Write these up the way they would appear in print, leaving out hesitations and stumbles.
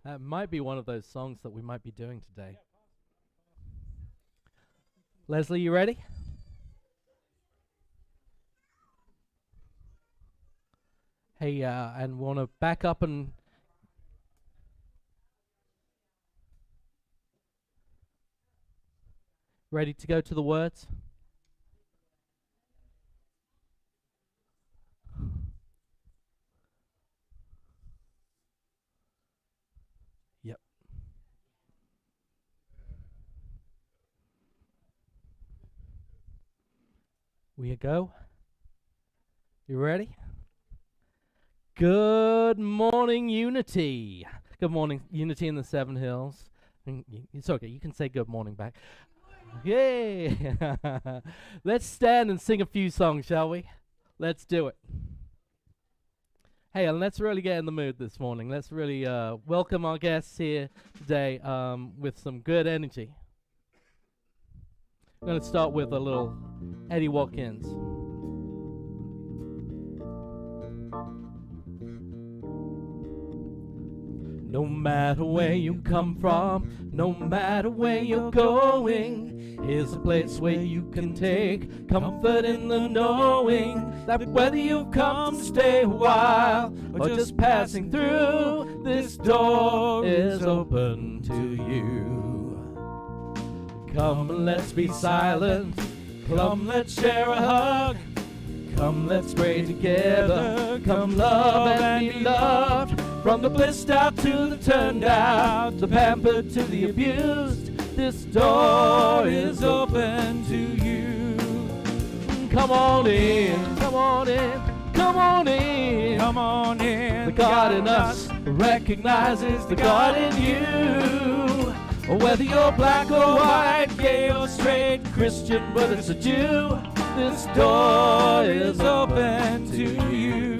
That might be one of those songs that we might be doing today. Leslie, you ready? Hey, and want to back up and ready to go to the words? Yep. We go. You ready? Good morning, Unity. Good morning, Unity in the Seven Hills. It's okay, you can say good morning back. Yay! Let's stand and sing a few songs, shall we? Let's do it. Hey, and let's really get in the mood this morning. Let's really welcome our guests here today with some good energy. I'm going to start with a little Eddie Watkins. No matter where you come from, no matter where you're going, here's a place where you can take comfort in the knowing that whether you've come to stay a while or just passing through, this door is open to you. Come and let's be silent, come let's share a hug, come let's pray together, come love and be loved. From the blissed out to the turned out, the pampered to the abused, this door is open to you. Come on in, come on in, come on in, come on in. The God in us recognizes the God in you. Whether you're black or white, gay or straight, Christian, whether it's a Jew, this door is open to you.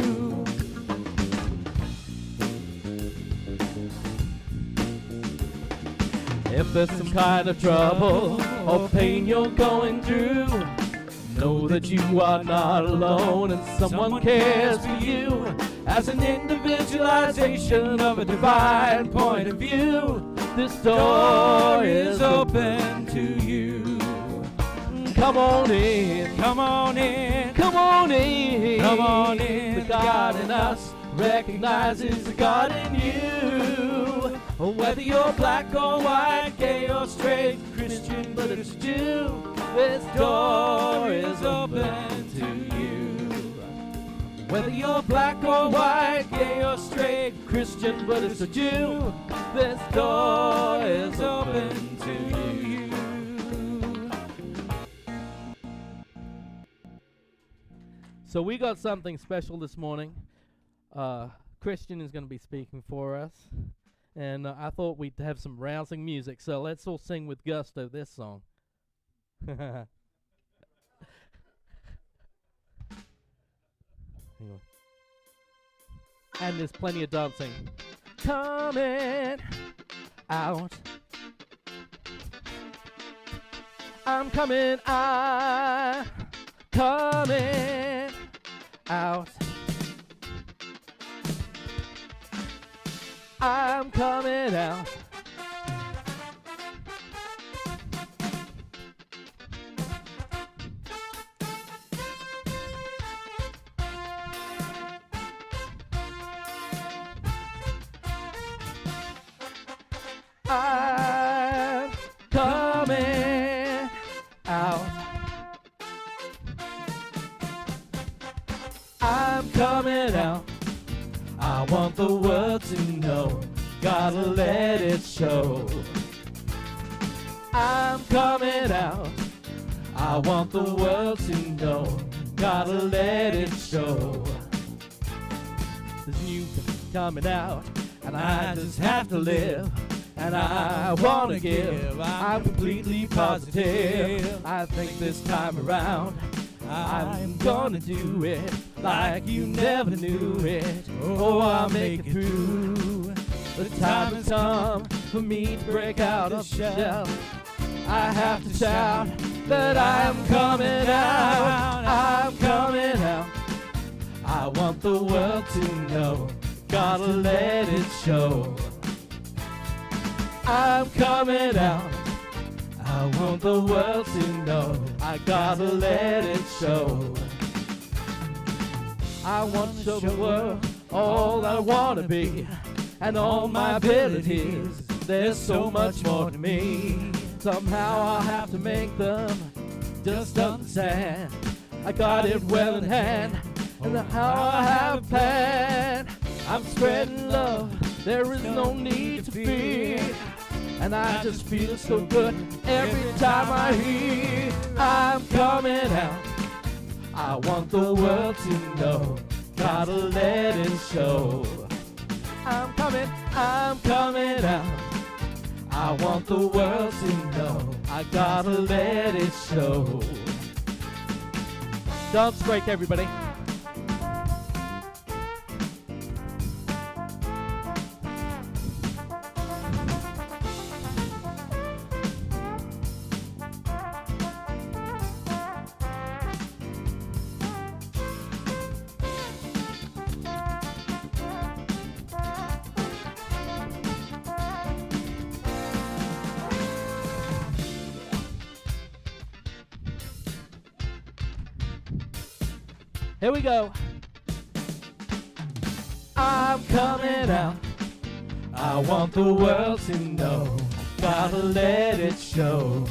If there's some kind of trouble or pain you're going through, know that you are not alone and someone cares for you. As an individualization of a divine point of view, this door is open to you. Come on in, come on in, come on in, come on in. The God in us recognizes the God in you. Whether you're black or white, gay or straight, Christian, but it's a Jew, this door is open to you. Whether you're black or white, gay or straight, Christian, but it's a Jew, this door is open to you. So we got something special this morning. Christian is going to be speaking for us. And I thought we'd have some rousing music, so let's all sing with gusto this song. Anyway. And there's plenty of dancing. Coming out. I'm coming out. Coming out. I'm coming out. I'm coming out. I'm coming out. I want the world to know, gotta let it show. I'm coming out. I want the world to know, gotta let it show. There's new coming out, and I just have to live, and I wanna give. I'm completely positive. I think this time around I'm gonna do it like you never knew it. Oh, I'll make it through. The time has come for me to break out of the shell. I have to shout that I'm coming out. I'm coming out. I want the world to know, gotta let it show. I'm coming out. I want the world to know. I gotta let it show. I want to show the world all I wanna be and all my abilities. There's so much more to me. Somehow I'll have to make them just understand. I got it well in hand, and how I have planned. I'm spreading love, there is no need to fear. And I just feel so good every time I hear I'm coming out. I want the world to know, gotta let it show. I'm coming out. I want the world to know, I gotta let it show. Dance break, everybody. Here we go. I'm coming out. I want the world to know. Gotta let it show.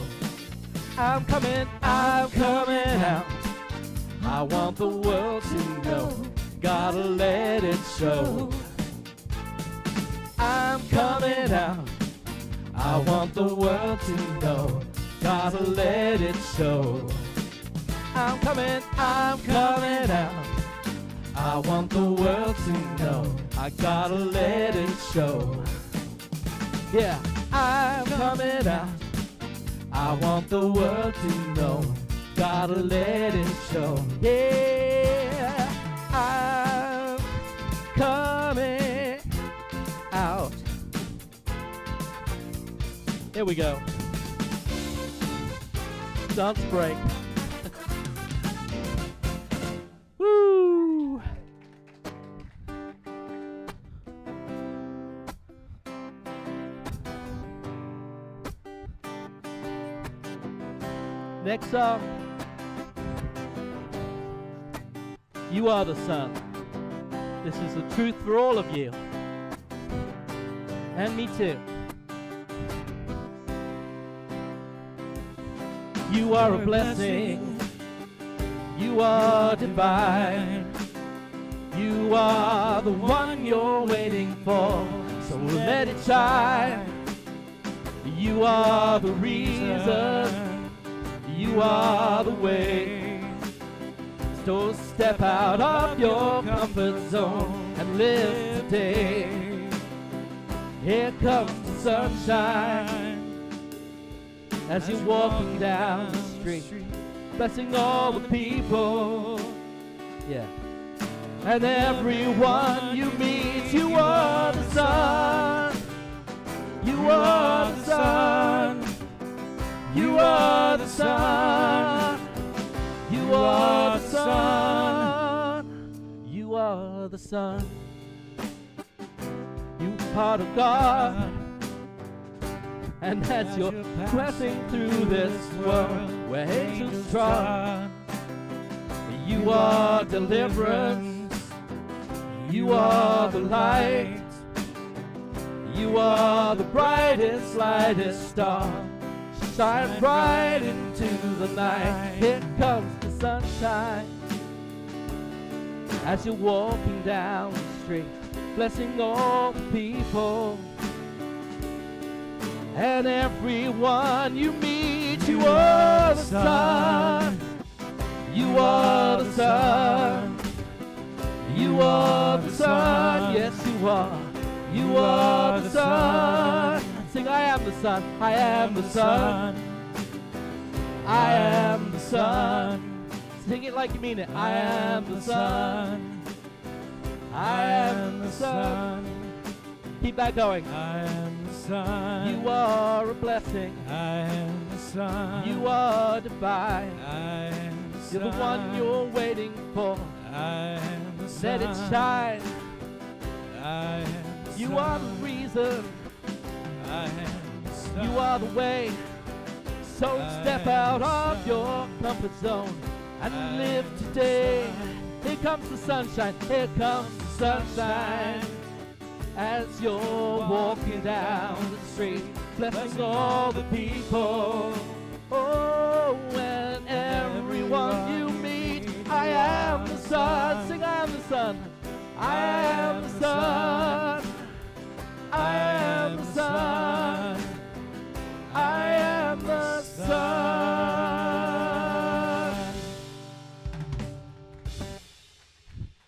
I'm coming out. I want the world to know. Gotta let it show. I'm coming out. I want the world to know. Gotta let it show. I'm coming out. I want the world to know. I gotta let it show. Yeah, I'm coming out. I want the world to know. Gotta let it show. Yeah, I'm coming out. Here we go. Dance break. Woo! Next song. You are the sun. This is the truth for all of you. And me too. You are a blessing. You are divine. You are the one you're waiting for. So let it shine. You are the reason. You are the way. So step out of your comfort zone and live today. Here comes the sunshine as you're walking down the street, blessing all the people, yeah. And everyone you meet, you are the sun. You are the sun. You are the sun. You are the sun. You are the sun. You part of God. And as you're passing through this world where hate's strong, you are deliverance. You are the light. You are the brightest, lightest star. Shine bright into the night. Here comes the sunshine as you're walking down the street, blessing all the people. And everyone you meet, you are the sun. You are the sun. You are the sun. Yes, you are. You are the sun. Sing, I am the sun. I am the sun. I am the sun. Sing it like you mean it. I am the sun. I am the sun. Keep that going. I am the sun. You are a blessing. I am the sun. You are divine. I am the sun. You're the one you're waiting for. I am the sun. Let it shine. I am the You sun. are the reason. I am sun. You are the way. So step out of your comfort zone and live today. Here comes the sunshine, here comes the sunshine. As you're walking down the street, blessing all the people. Oh, and everyone you meet. I am the sun, sing I am the sun. I am the sun. I am the sun. I am the sun.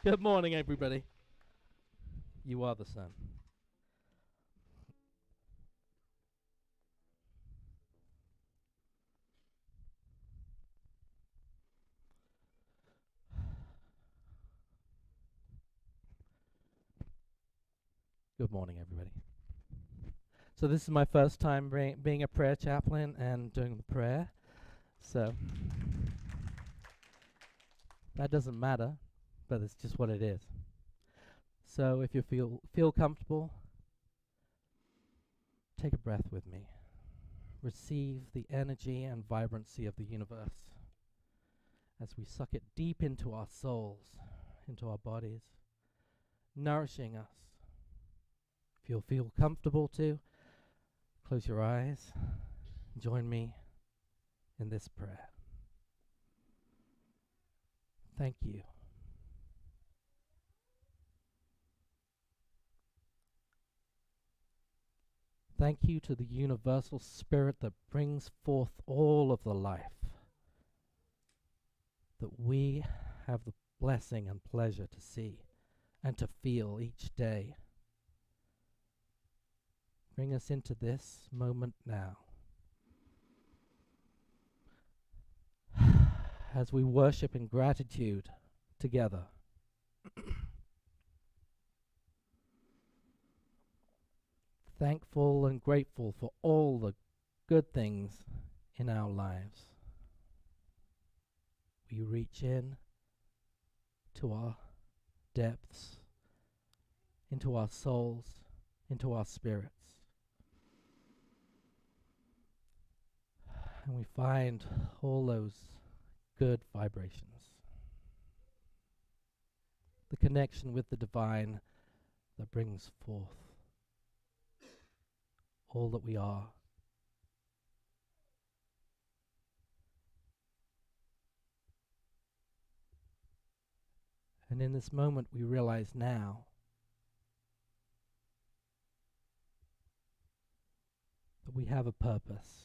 Good morning, everybody. You are the sun. Good morning, everybody. So this is my first time being a prayer chaplain and doing the prayer. So that doesn't matter, but it's just what it is. So if you feel comfortable, take a breath with me. Receive the energy and vibrancy of the universe as we suck it deep into our souls, into our bodies, nourishing us. If you'll feel comfortable to, close your eyes. Join me in this prayer. Thank you. Thank you to the universal spirit that brings forth all of the life that we have the blessing and pleasure to see and to feel each day. Bring us into this moment now. As we worship in gratitude together. Thankful and grateful for all the good things in our lives. We reach in to our depths, into our souls, into our spirits. And we find all those good vibrations. The connection with the divine that brings forth all that we are. And in this moment we realize now that we have a purpose.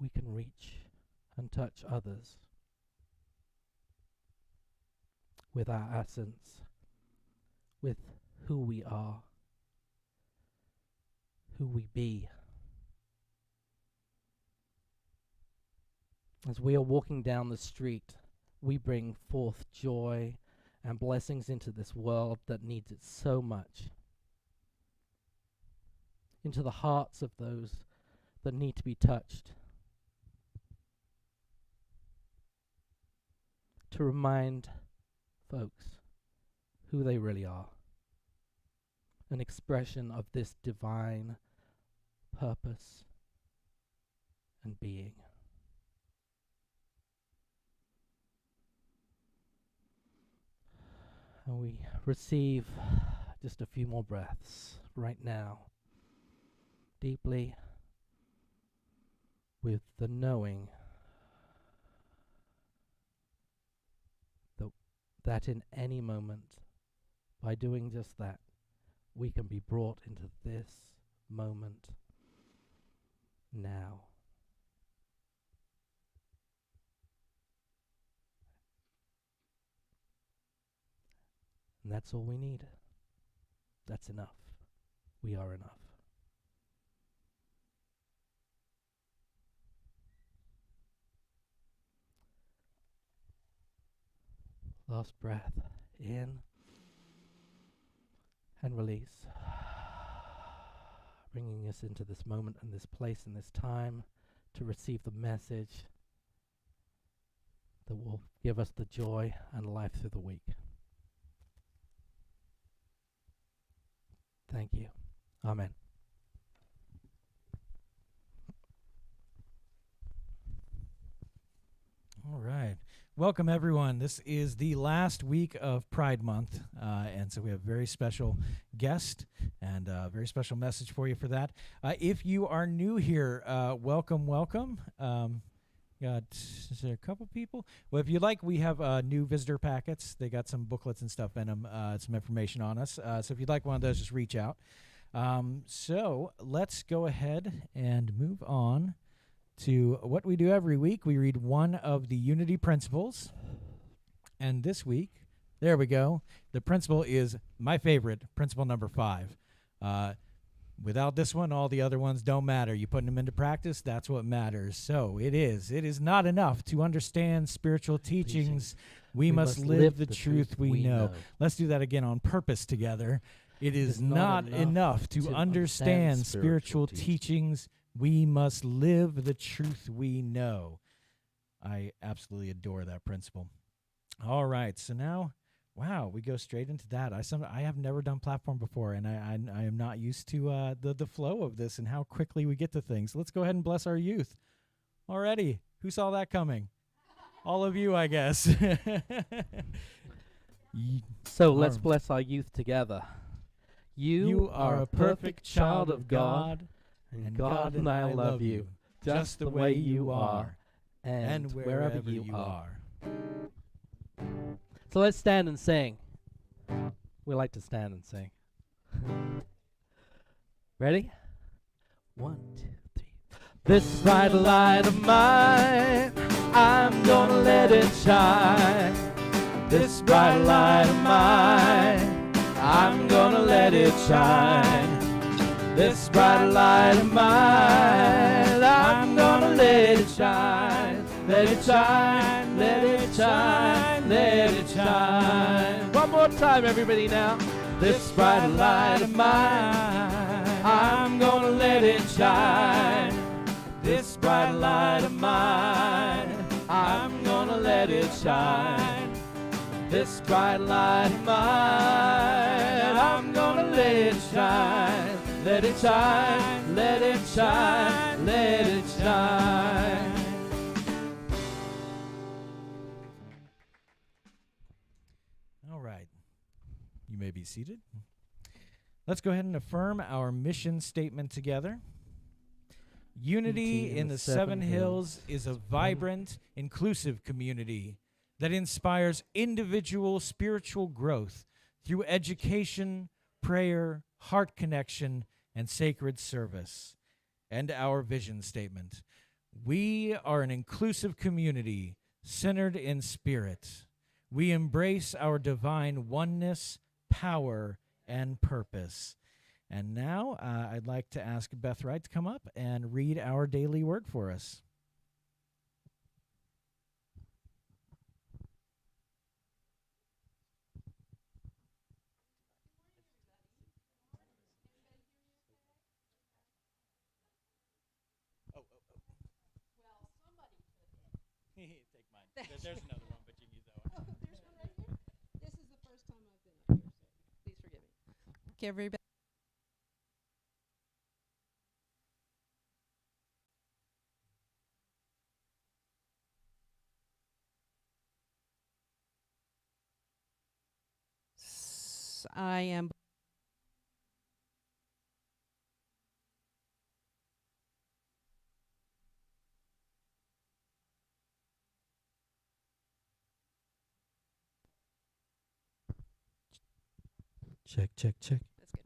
We can reach and touch others with our essence, with who we are, who we be. As we are walking down the street, we bring forth joy and blessings into this world that needs it so much, into the hearts of those that need to be touched, to remind folks who they really are, an expression of this divine purpose and being. And we receive just a few more breaths right now, deeply, with the knowing that in any moment, by doing just that, we can be brought into this moment now. And that's all we need. That's enough. We are enough. Last breath in and release. Bringing us into this moment and this place and this time to receive the message that will give us the joy and life through the week. Thank you. Amen. All right. Welcome, everyone. This is the last week of Pride Month, and so we have a very special guest and a very special message for you for that. If you are new here, welcome, welcome. Is there a couple people? Well, if you'd like, we have new visitor packets. They got some booklets and stuff in them, some information on us. So if you'd like one of those, just reach out. So let's go ahead and move on to what we do every week. We read one of the Unity principles. And this week, there we go. The principle is my favorite, principle number 5. Without this one, all the other ones don't matter. You putting them into practice, that's what matters. So it is not enough to understand spiritual teachings. We must live the truth we know. Let's do that again on purpose together. It is not enough to understand spiritual teachings. We must live the truth we know. I absolutely adore that principle. All right, so now, wow, we go straight into that. I have never done platform before, and I am not used to the flow of this and how quickly we get to things. Let's go ahead and bless our youth. Already, who saw that coming? All of you, I guess. So let's bless our youth together. You are a perfect child of God, and God and I love you, just the way you are, and wherever you are. So let's stand and sing. We like to stand and sing. Ready? 1, 2, 3. This bright light of mine, I'm gonna let it shine. This bright light of mine, I'm gonna let it shine. This bright light of mine, I'm gonna let it shine. Let it shine, let it shine, let it shine. One more time, everybody now. This bright light of mine, I'm gonna let it shine. This bright light of mine, I'm gonna let it shine. This bright light of mine, I'm gonna let it shine. Let it shine, let it shine, let it shine. All right. You may be seated. Let's go ahead and affirm our mission statement together. Unity in the Seven Hills is a vibrant, inclusive community that inspires individual spiritual growth through education, prayer, heart connection, and sacred service. And our vision statement: we are an inclusive community centered in spirit. We embrace our divine oneness, power, and purpose. And now I'd like to ask Beth Wright to come up and read our daily word for us. Take mine. There's another one, but you can use that one. Oh, there's one right here? This is the first time I've been up here, so please forgive me. Okay, everybody. I am Check, check, check. That's good.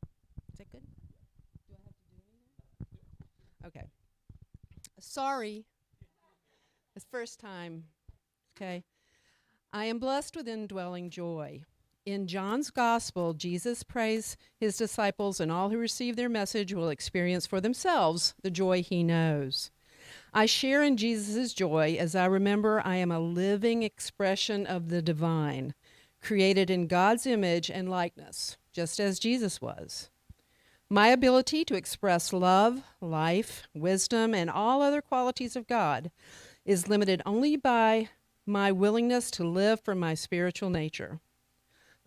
Is that good? Do I have to do anything? Okay. Sorry. It's first time. Okay. I am blessed with indwelling joy. In John's Gospel, Jesus prays his disciples, and all who receive their message will experience for themselves the joy he knows. I share in Jesus' joy as I remember I am a living expression of the divine, created in God's image and likeness, just as Jesus was. My ability to express love, life, wisdom, and all other qualities of God is limited only by my willingness to live from my spiritual nature.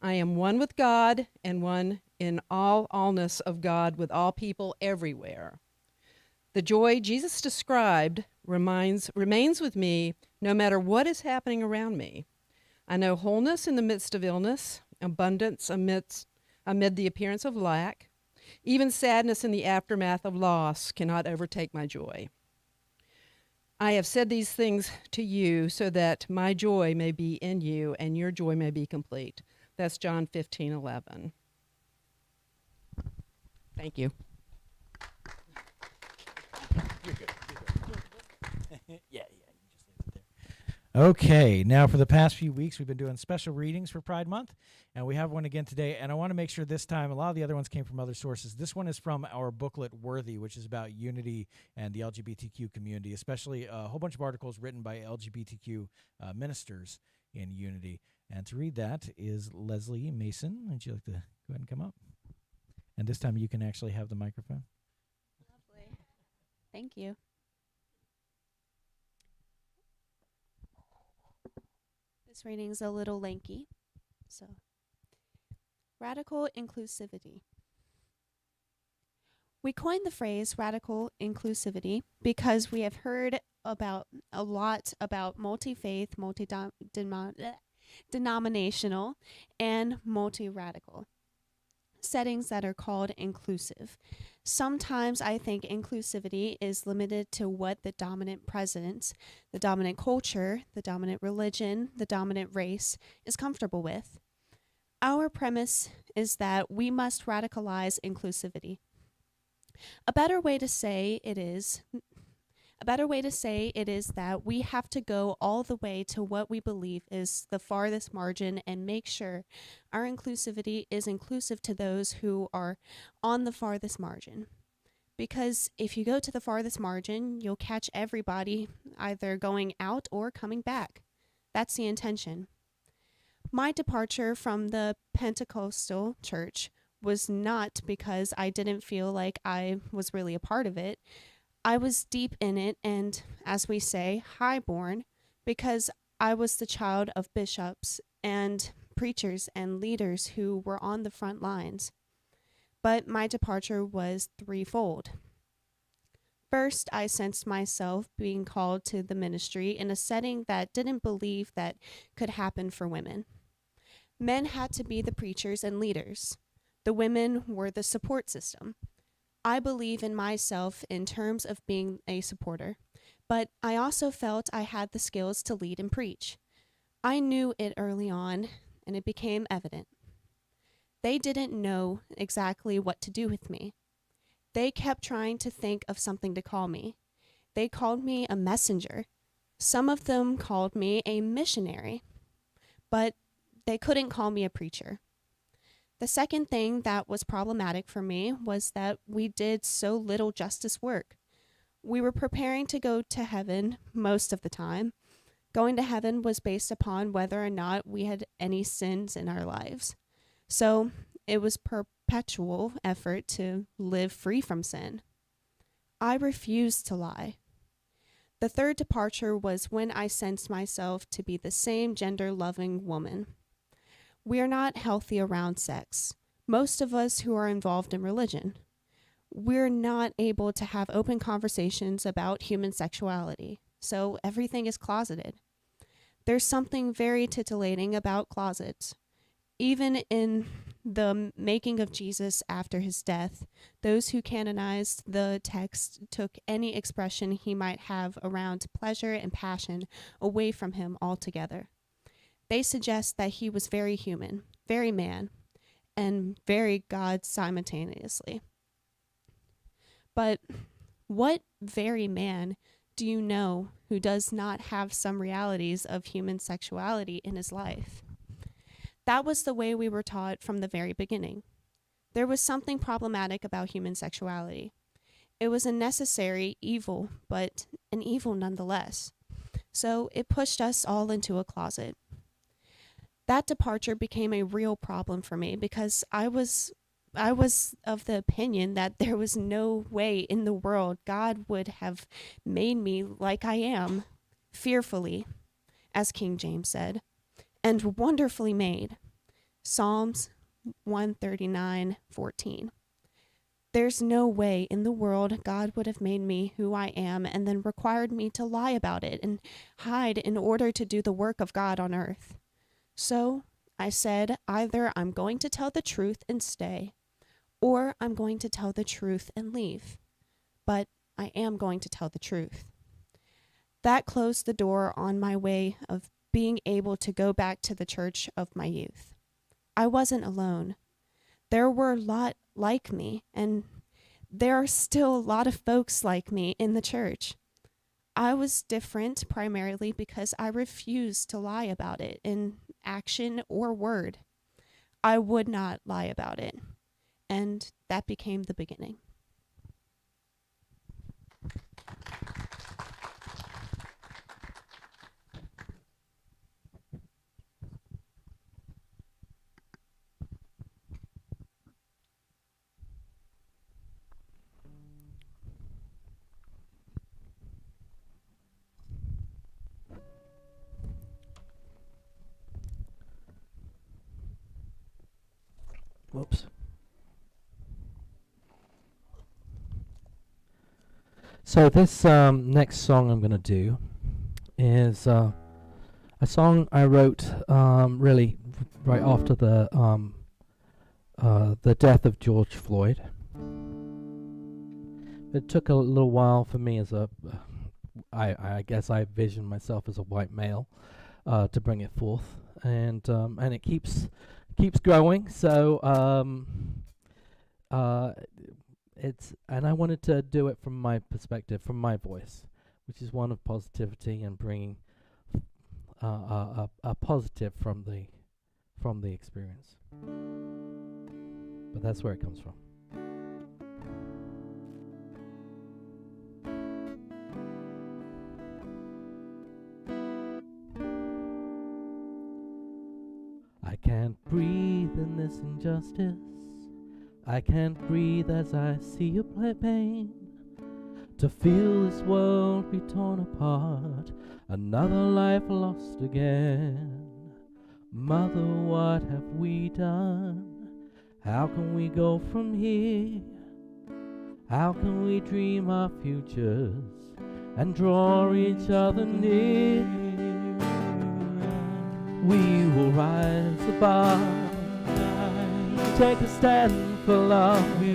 I am one with God and one in allness of God with all people everywhere. The joy Jesus described remains with me no matter what is happening around me. I know wholeness in the midst of illness, abundance amid the appearance of lack. Even sadness in the aftermath of loss cannot overtake my joy. I have said these things to you so that my joy may be in you and your joy may be complete. That's John 15:11. Thank you. Yeah, you just leave it there. Okay, now for the past few weeks, we've been doing special readings for Pride Month, and we have one again today. And I want to make sure this time, a lot of the other ones came from other sources. This one is from our booklet, Worthy, which is about unity and the LGBTQ community, especially a whole bunch of articles written by LGBTQ ministers in unity. And to read that is Leslie Mason. Would you like to go ahead and come up? And this time you can actually have the microphone. Lovely. Thank you. This reading's a little lanky. So, radical inclusivity. We coined the phrase radical inclusivity because we have heard a lot about multi-faith, multi-denominational, and multi-radical settings that are called inclusive. Sometimes I think inclusivity is limited to what the dominant presence, the dominant culture, the dominant religion, the dominant race is comfortable with. Our premise is that we must radicalize inclusivity. A better way to say it is that we have to go all the way to what we believe is the farthest margin and make sure our inclusivity is inclusive to those who are on the farthest margin. Because if you go to the farthest margin, you'll catch everybody either going out or coming back. That's the intention. My departure from the Pentecostal church was not because I didn't feel like I was really a part of it. I was deep in it and, as we say, highborn, because I was the child of bishops and preachers and leaders who were on the front lines. But my departure was threefold. First, I sensed myself being called to the ministry in a setting that didn't believe that could happen for women. Men had to be the preachers and leaders. The women were the support system. I believe in myself in terms of being a supporter, but I also felt I had the skills to lead and preach. I knew it early on, and it became evident. They didn't know exactly what to do with me. They kept trying to think of something to call me. They called me a messenger. Some of them called me a missionary, but they couldn't call me a preacher. The second thing that was problematic for me was that we did so little justice work. We were preparing to go to heaven most of the time. Going to heaven was based upon whether or not we had any sins in our lives. So it was perpetual effort to live free from sin. I refused to lie. The third departure was when I sensed myself to be the same gender-loving woman. We are not healthy around sex. Most of us who are involved in religion, we're not able to have open conversations about human sexuality, so everything is closeted. There's something very titillating about closets. Even in the making of Jesus after his death, those who canonized the text took any expression he might have around pleasure and passion away from him altogether. They suggest that he was very human, very man, and very God simultaneously. But what very man do you know who does not have some realities of human sexuality in his life? That was the way we were taught from the very beginning. There was something problematic about human sexuality. It was a necessary evil, but an evil nonetheless. So it pushed us all into a closet. That departure became a real problem for me because I was of the opinion that there was no way in the world God would have made me like I am, fearfully, as King James said, and wonderfully made. Psalms 139:14. There's no way in the world God would have made me who I am and then required me to lie about it and hide in order to do the work of God on earth. So I said, either I'm going to tell the truth and stay, or I'm going to tell the truth and leave. But I am going to tell the truth. That closed the door on my way of being able to go back to the church of my youth. I wasn't alone. There were a lot like me, and there are still a lot of folks like me in the church. I was different primarily because I refused to lie about it in action or word. I would not lie about it, and that became the beginning. Whoops. So this next song I'm going to do is a song I wrote really right after the death of George Floyd. It took a little while for me as I guess I vision myself as a white male to bring it forth, and it keeps growing. So and I wanted to do it from my perspective, from my voice, which is one of positivity and bringing a positive from the experience. But that's where it comes from. I can't breathe in this injustice. I can't breathe as I see your pain. To feel this world be torn apart, another life lost again. Mother, what have we done? How can we go from here? How can we dream our futures and draw each other near? We will rise above, take a stand for love. We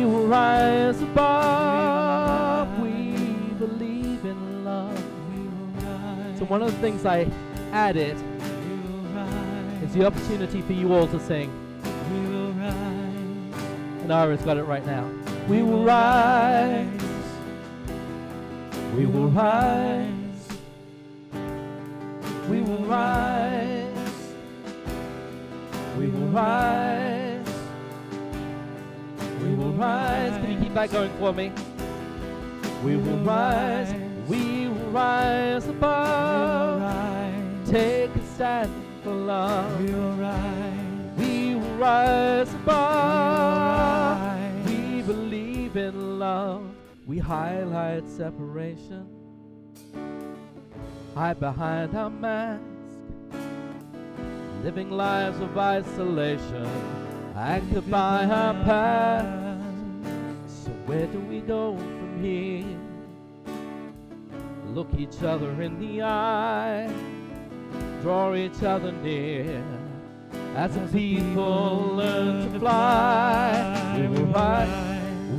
will rise above. We believe in love. So one of the things I added is the opportunity for you all to sing. And Ira's got it right now. We will rise. We will rise. We will rise. We will rise. We will rise. Can you keep that going for me? We will rise. We will rise above. Take a stand for love. We will rise. We will rise above. We believe in love. We highlight separation. Hide behind our mask, living lives of isolation, anchored by our past. So where do we go from here? Look each other in the eye, draw each other near. As a people learn to fly, we will rise,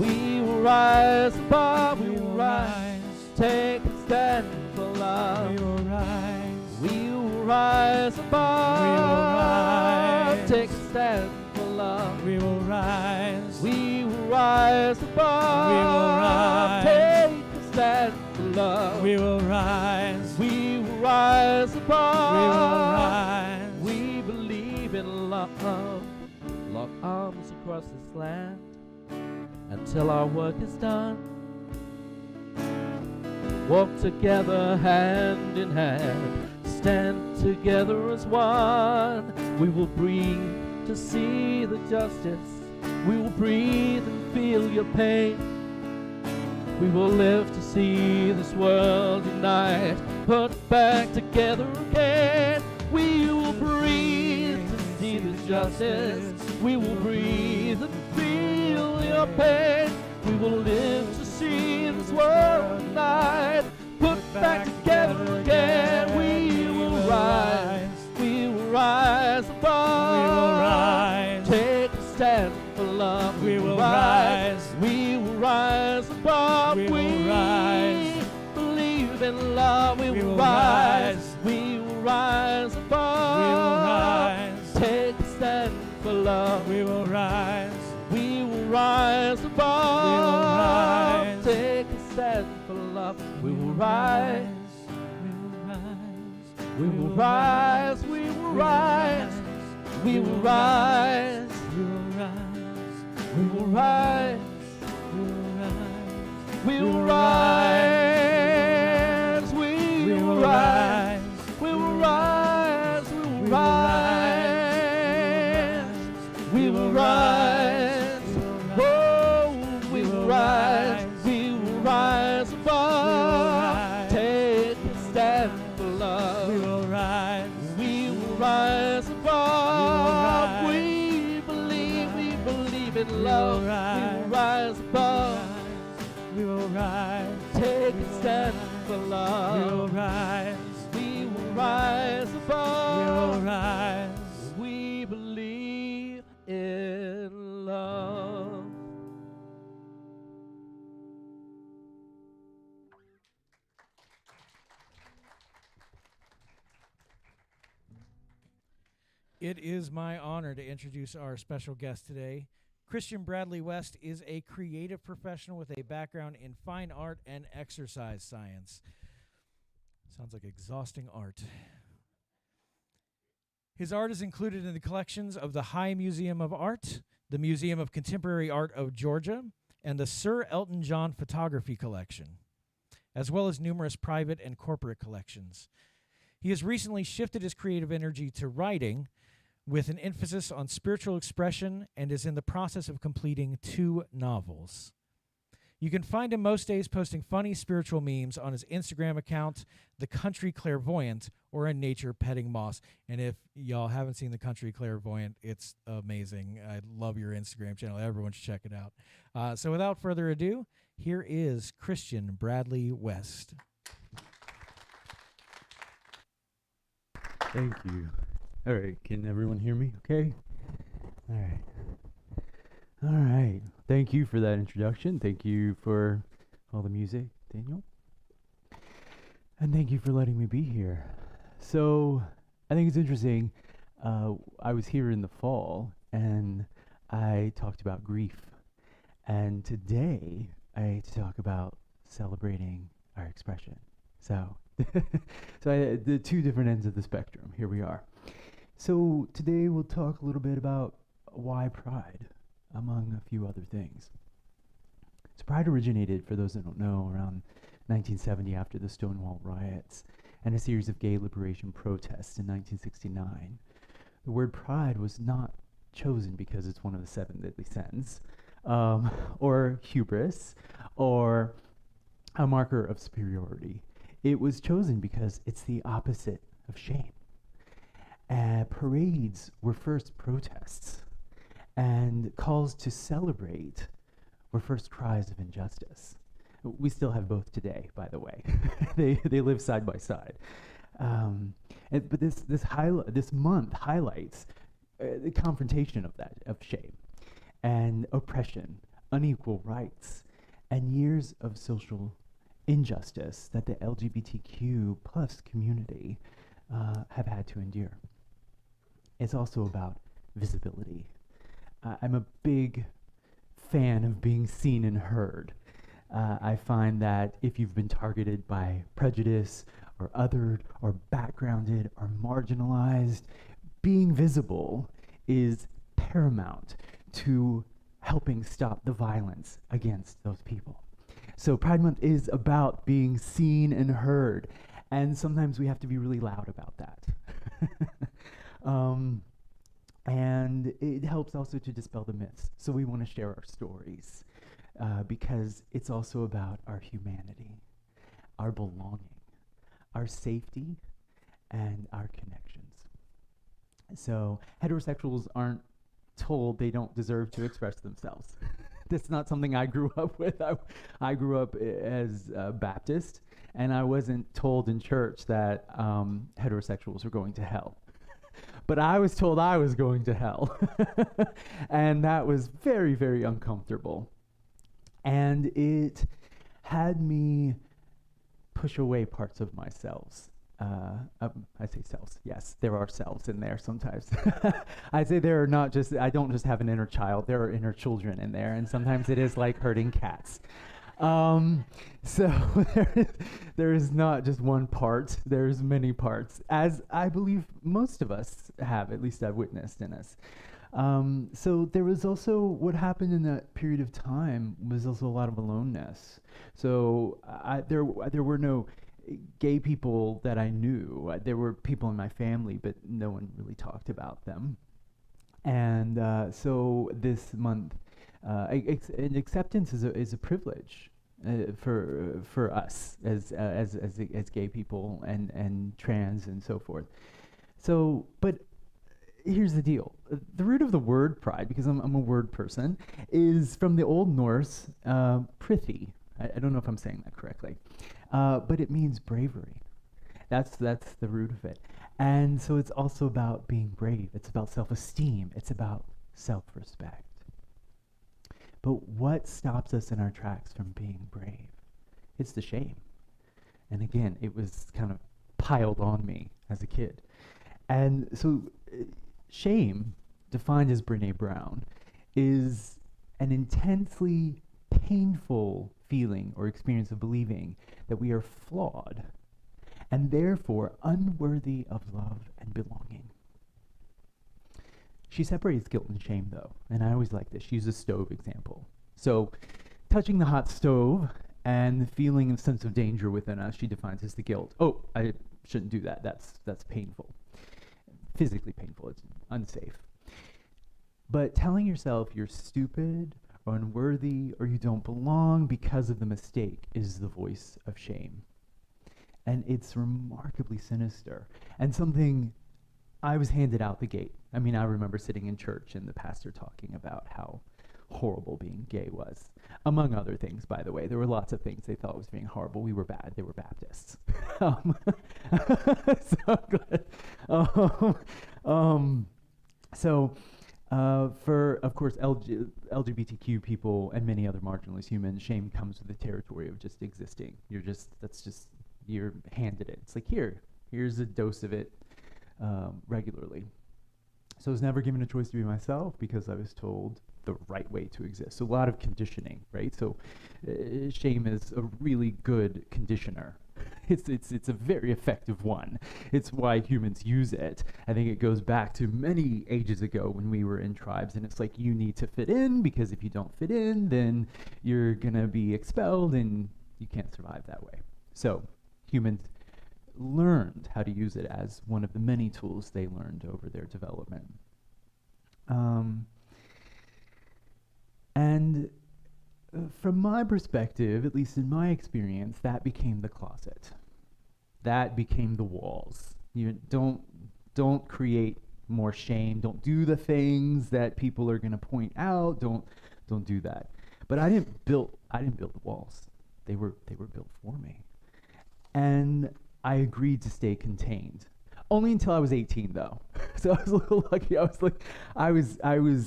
we will rise above, we will rise, take a stand for love. We will rise. We will rise above. We will rise. Take a stand for love. We will rise. We will rise above. We will rise. Take a stand for love. We will rise. We will rise above. We will rise. We believe in love. Lock arms across this land until our work is done. Walk together hand in hand, stand together as one. We will breathe to see the justice. We will breathe and feel your pain. We will live to see this world unite, put back together again. We will breathe to see this justice. We will breathe and feel your pain. We will live to see this world tonight. Put back together again. We will rise. We will rise above. We will rise. Take a stand for love. We will rise. We will rise above. We will rise. Believe in love. We will rise. We will rise above. We will rise. Take a stand for love. We will rise. We will rise above. We will rise. Take a stand for love. We will rise. We will rise. We will rise. We will rise. We will rise. We will rise. We will rise. We will rise. We will rise. We will rise. We will rise. We will rise. Oh, we will rise. We will rise above. Take a stand for love. We will rise. We will rise above. We believe in love. We will rise above. We will rise. Take a stand for We will love. rise. We will rise We will above. rise. We believe in love. It is my honor to introduce our special guest today. Christian Bradley West is a creative professional with a background in fine art and exercise science. Sounds like exhausting art. His art is included in the collections of the High Museum of Art, the Museum of Contemporary Art of Georgia, and the Sir Elton John Photography Collection, as well as numerous private and corporate collections. He has recently shifted his creative energy to writing, with an emphasis on spiritual expression, and is in the process of completing 2 novels. You can find him most days posting funny spiritual memes on his Instagram account, The Country Clairvoyant, or in Nature Petting Moss. And if y'all haven't seen The Country Clairvoyant, it's amazing. I love your Instagram channel. Everyone should check it out. So without further ado, here is Christian Bradley West. Thank you. All right, can everyone hear me okay? All right. All right. Thank you for that introduction. Thank you for all the music, Daniel. And thank you for letting me be here. So, I think it's interesting. I was here in the fall, and I talked about grief. And today, I talk about celebrating our expression. So, the 2 different ends of the spectrum. Here we are. So today we'll talk a little bit about why pride, among a few other things. So pride originated, for those that don't know, around 1970 after the Stonewall riots and a series of gay liberation protests in 1969. The word pride was not chosen because it's one of the 7 deadly sins, or hubris, or a marker of superiority. It was chosen because it's the opposite of shame. Parades were first protests, and calls to celebrate were first cries of injustice. We still have both today, by the way. they live side by side. But this month highlights the confrontation of shame and oppression, unequal rights, and years of social injustice that the LGBTQ plus community have had to endure. It's also about visibility. I'm a big fan of being seen and heard. I find that if you've been targeted by prejudice or othered or backgrounded or marginalized, being visible is paramount to helping stop the violence against those people. So Pride Month is about being seen and heard, and sometimes we have to be really loud about that. And it helps also to dispel the myths. So we want to share our stories because it's also about our humanity, our belonging, our safety, and our connections. So heterosexuals aren't told they don't deserve to express themselves. That's not something I grew up with. I grew up as Baptist, and I wasn't told in church that heterosexuals were going to hell. But I was told I was going to hell. And that was very, very uncomfortable. And it had me push away parts of myself. I say selves. Yes, there are selves in there sometimes. I say there are not just, I don't just have an inner child, there are inner children in there, and sometimes it is like herding cats. So there is not just one part, there's many parts, as I believe most of us have, at least I've witnessed in us. So there was also, what happened in that period of time was also a lot of aloneness. So there were no gay people that I knew. There were people in my family, but no one really talked about them. And so this month, and acceptance is a privilege for us as gay people and trans and so forth. So, but here's the deal. The root of the word pride, because I'm a word person, is from the Old Norse, prithi. I don't know if I'm saying that correctly. But it means bravery. That's the root of it. And so it's also about being brave. It's about self-esteem. It's about self-respect. But what stops us in our tracks from being brave? It's the shame. And again, it was kind of piled on me as a kid. And so shame, defined as Brené Brown, is an intensely painful feeling or experience of believing that we are flawed and therefore unworthy of love and belonging. She separates guilt and shame, though, and I always like this. She uses a stove example. So touching the hot stove and the feeling of sense of danger within us, she defines as the guilt. Oh, I shouldn't do that. That's painful. Physically painful. It's unsafe. But telling yourself you're stupid or unworthy or you don't belong because of the mistake is the voice of shame. And it's remarkably sinister and something I was handed out the gate. I mean, I remember sitting in church and the pastor talking about how horrible being gay was. Among other things, by the way. There were lots of things they thought was being horrible. We were bad. They were Baptists. So good. For, of course, LGBTQ people and many other marginalized humans, shame comes with the territory of just existing. You're handed it. It's like, here's a dose of it regularly. So I was never given a choice to be myself because I was told the right way to exist. So a lot of conditioning, right? So shame is a really good conditioner. It's a very effective one. It's why humans use it. I think it goes back to many ages ago when we were in tribes, and it's like you need to fit in because if you don't fit in, then you're gonna be expelled and you can't survive that way. So humans learned how to use it as one of the many tools they learned over their development. From my perspective, at least in my experience, that became the closet. That became the walls. You don't create more shame. Don't do the things that people are going to point out. Don't do that. But I didn't build the walls. They were built for me. And I agreed to stay contained. Only until I was 18, though. So I was a little lucky. I was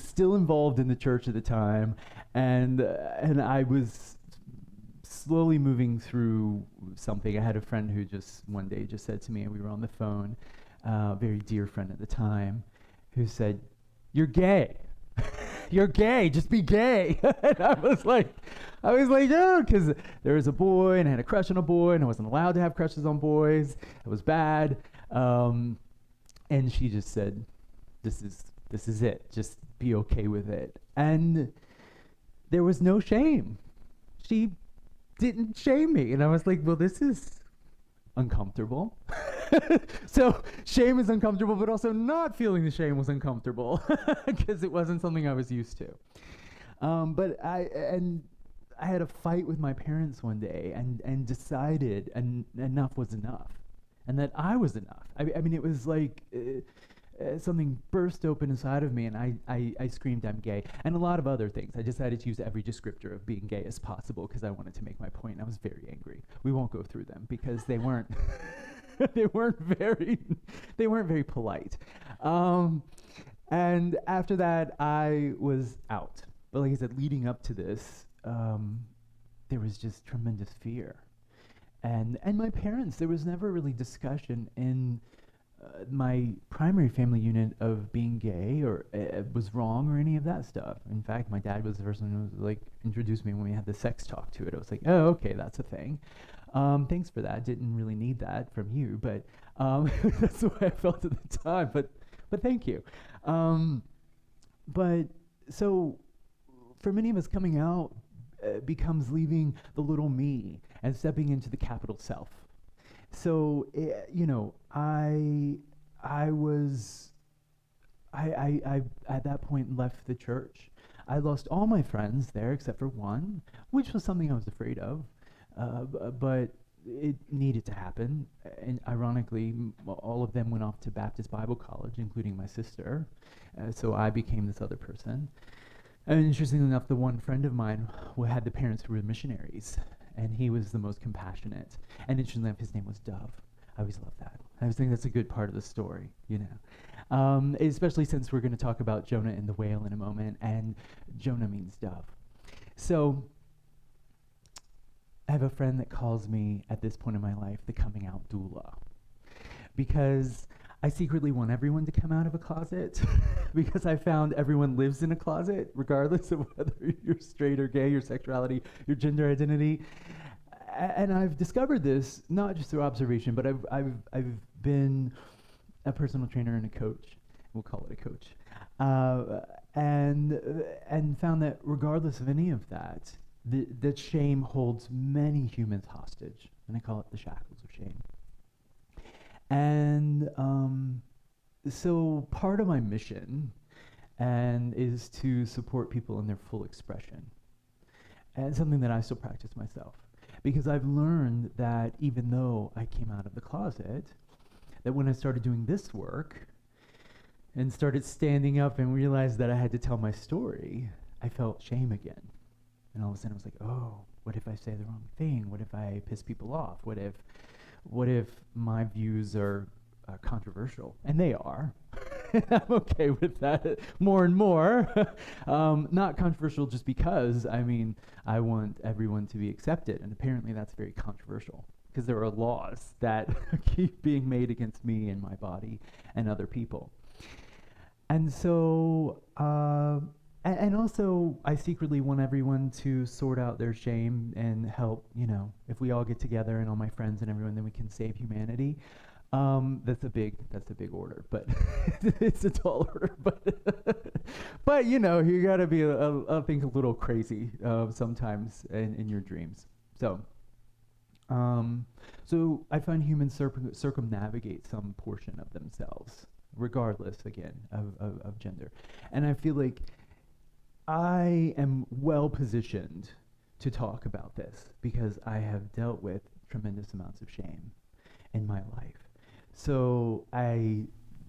still involved in the church at the time, and I was slowly moving through something. I had a friend who just one day just said to me, and we were on the phone, a very dear friend at the time, who said, "You're gay. You're gay. Just be gay." And I was like, "Oh," because there was a boy, and I had a crush on a boy, and I wasn't allowed to have crushes on boys. It was bad. And she just said, this is it. Just be okay with it. And there was no shame. She didn't shame me. And I was like, well, this is uncomfortable. So shame is uncomfortable, but also not feeling the shame was uncomfortable because it wasn't something I was used to. But I had a fight with my parents one day and decided enough was enough. And that I was enough. I mean, it was like something burst open inside of me, and I screamed, "I'm gay," and a lot of other things. I decided to use every descriptor of being gay as possible because I wanted to make my point. I was very angry. We won't go through them because they weren't they weren't very polite. And after that, I was out. But like I said, leading up to this, there was just tremendous fear. And my parents, there was never really discussion in my primary family unit of being gay or was wrong or any of that stuff. In fact, my dad was the person who was like introduced me when we had the sex talk to it. I was like, oh, okay, that's a thing. Thanks for that. Didn't really need that from you, but that's the way I felt at the time. But thank you. But so for many of us, coming out becomes leaving the little me and stepping into the capital self. So, you know, I at that point left the church. I lost all my friends there except for one, which was something I was afraid of, but it needed to happen. And ironically, all of them went off to Baptist Bible College, including my sister. So I became this other person. And interestingly enough, the one friend of mine who had the parents who were missionaries, and he was the most compassionate. And interestingly enough, his name was Dove. I always love that. I always think that's a good part of the story, you know. Especially since we're going to talk about Jonah and the whale in a moment, and Jonah means dove. So I have a friend that calls me at this point in my life the coming out doula, because I secretly want everyone to come out of a closet because I found everyone lives in a closet, regardless of whether you're straight or gay, your sexuality, your gender identity. And I've discovered this not just through observation, but I've been a personal trainer and a coach. We'll call it a coach, and found that regardless of any of that, that shame holds many humans hostage, and I call it the shackles of shame. And so part of my mission is to support people in their full expression, and something that I still practice myself, because I've learned that even though I came out of the closet, that when I started doing this work and started standing up and realized that I had to tell my story, I felt shame again. And all of a sudden I was like, oh, what if I say the wrong thing? What if I piss people off? What if my views are controversial? And they are. I'm okay with that more and more. Not controversial just because, I mean, I want everyone to be accepted. And apparently that's very controversial, because there are laws that keep being made against me and my body and other people. And so, and also, I secretly want everyone to sort out their shame and help, you know, if we all get together and all my friends and everyone, then we can save humanity. That's a big order, but it's a tall order, but you know, you gotta be, I think, a little crazy, sometimes in your dreams. So I find humans circumnavigate some portion of themselves, regardless, again, of gender. And I feel like I am well positioned to talk about this because I have dealt with tremendous amounts of shame in my life. So I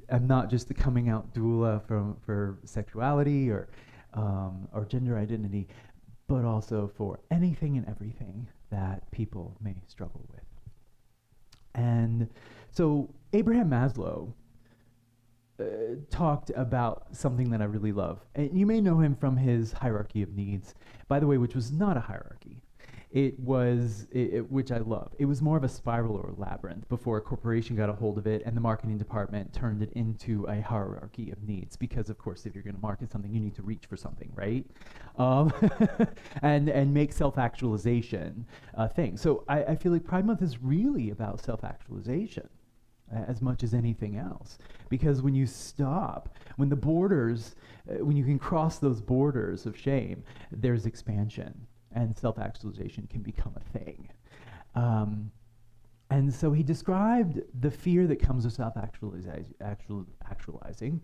am not just the coming out doula for sexuality or gender identity, but also for anything and everything that people may struggle with. And so Abraham Maslow talked about something that I really love. And you may know him from his hierarchy of needs, by the way, which was not a hierarchy. It was, which I love. It was more of a spiral or a labyrinth before a corporation got a hold of it and the marketing department turned it into a hierarchy of needs. Because, of course, if you're going to market something, you need to reach for something, right? And make self-actualization a thing. So I feel like Pride Month is really about self-actualization as much as anything else. Because when you stop, when the borders, when you can cross those borders of shame, there's expansion. And self-actualization can become a thing. And so he described the fear that comes with self-actualizing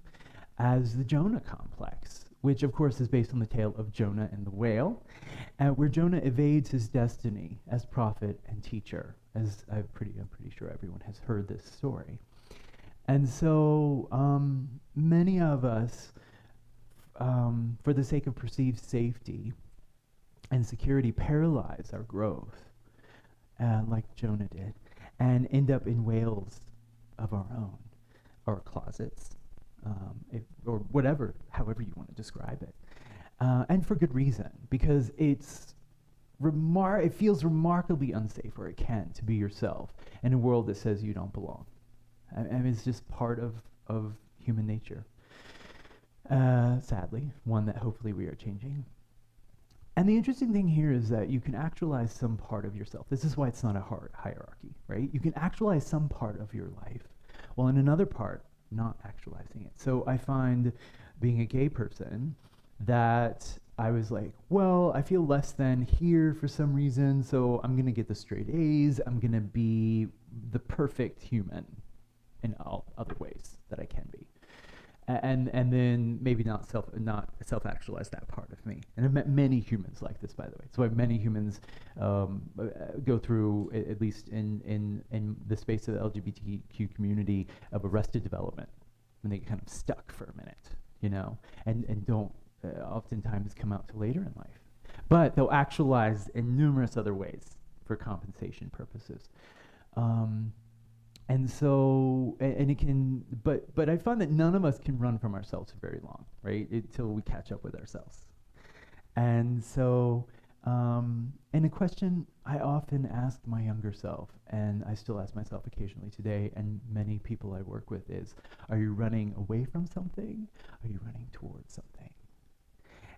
as the Jonah complex, which of course is based on the tale of Jonah and the whale, where Jonah evades his destiny as prophet and teacher, as I'm pretty sure everyone has heard this story. And so many of us, for the sake of perceived safety and security, paralyze our growth, like Jonah did, and end up in whales of our own, or closets, or whatever, however you want to describe it. And for good reason, because it feels remarkably unsafe, or it can, to be yourself in a world that says you don't belong. I mean, it's just part of human nature. Sadly, one that hopefully we are changing. And the interesting thing here is that you can actualize some part of yourself. This is why it's not a hard hierarchy, right? You can actualize some part of your life, while in another part, not actualizing it. So I find, being a gay person, that I was like, well, I feel less than here for some reason, so I'm going to get the straight A's. I'm going to be the perfect human in all other ways that I can be. And then maybe not self-actualize that part of me. And I've met many humans like this, by the way. It's why many humans go through, at least in the space of the LGBTQ community, of arrested development, when they get kind of stuck for a minute, you know, and don't oftentimes come out till later in life. But they'll actualize in numerous other ways for compensation purposes. And so, and it can, but I find that none of us can run from ourselves for very long, right? Until we catch up with ourselves. And so, and a question I often asked my younger self, and I still ask myself occasionally today, and many people I work with, is, are you running away from something? Are you running towards something?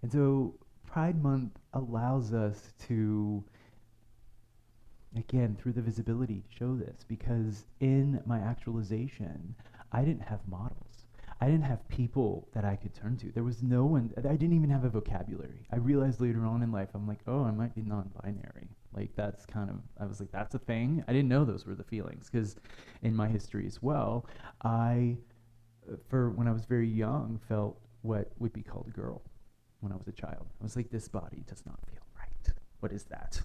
And so Pride Month allows us to, again, through the visibility, show this, because in my actualization, I didn't have models. I didn't have people that I could turn to. There was no one, I didn't even have a vocabulary. I realized later on in life, I'm like, oh, I might be non-binary. Like, that's kind of, I was like, that's a thing? I didn't know those were the feelings, because in my history as well, I, when I was very young, felt what would be called a girl when I was a child. I was like, this body does not feel right. What is that?